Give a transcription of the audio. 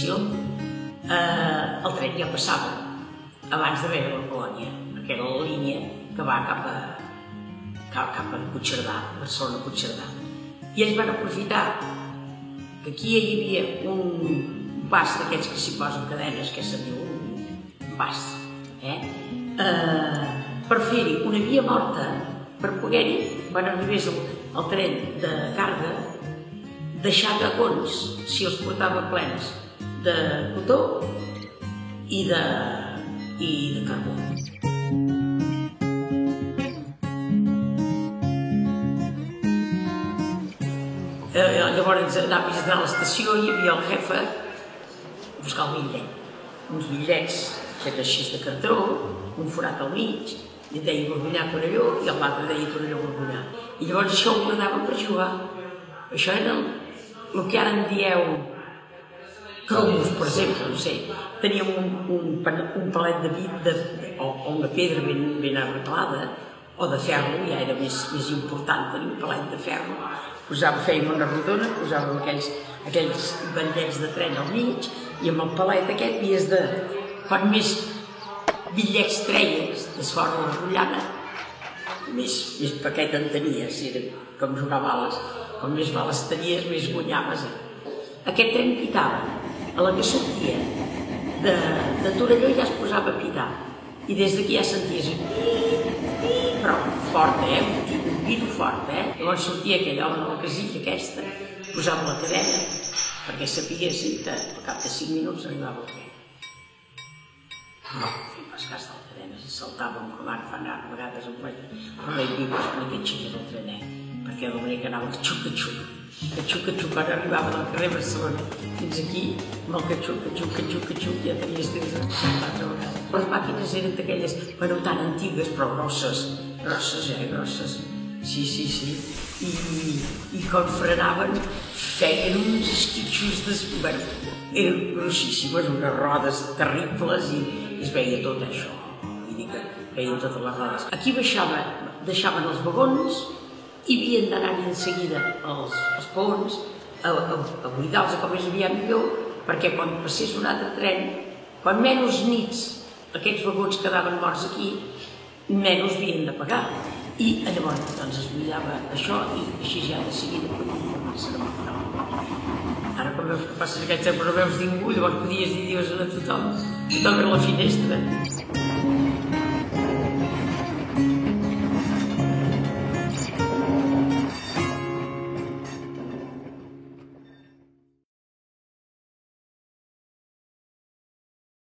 estació, el tren ja passava abans de veure la Polònia, perquè era la línia que va cap a Puigcerdà, Barcelona-Puigcerdà. I ells van aprofitar que aquí hi havia un pas d'aquests que s'hi posen cadenes, que se'n diu un pas, per fer-hi una via morta, per poder-hi, quan arribés el tren de càrrega, deixar vagons, si els portava plens, de cotó i de carbó. Llavors anava a visitar l'estació i hi havia el jefe a buscar el bitllet. Uns bitllets, així de cartró, un forat al mig, i deia Borbonyà-Torelló i l'altre deia Torelló-Borbonyà. I llavors això ho guardaven per jugar. Això era el que ara en dieu cromos, per exemple, no sé. Teníem un palet de bit o una pedra ben arreglada, o de ferro, ja era més important tenir un palet de ferro. Fèiem una rodona, posàvem aquells bandets de tren al mig i amb el palet aquest havies de... Quan més bitllets treies de fora de la rotllana, més paquet en tenies, era com jugar bales. Com més bales tenies, més guanyaves. Aquest tren pitava. A la que sortia de Torelló ja es posava a pitar. I des d'aquí ja senties però fort, un pito fort, Llavors sortia aquell home de la casilla aquesta, posava la cadena, perquè sapiguessin que al cap de 5 minuts arribava el tren. No, feien pas cas de la cadena, si saltàvem com ara fan a vegades amb relais vives per aquest xiquet del trenet, perquè de manera que anava el catxuc, quan arribava del carrer Barcelona fins aquí, amb el catxuc, ja tenies temps de saltar a vegades. Les màquines eren d'aquelles, bueno, tan antigues, però grosses, sí. I quan frenaven feien uns esquitxos, eren grossíssimes, unes rodes terribles i es veia tot això, vull dir que veien totes les rodes. Aquí deixaven els vagons i havien d'anar-hi en seguida els pons a buidar-los com més aviat millor, perquè quan passés un altre tren, quan menys nits aquests vagons quedaven morts aquí, menys havien de pagar. I llavors es buidava això i així ja de seguida podien formar-se de molt. Ara quan veus que passes aquest temps no veus ningú, llavors podies dir adiós a tothom a la finestra.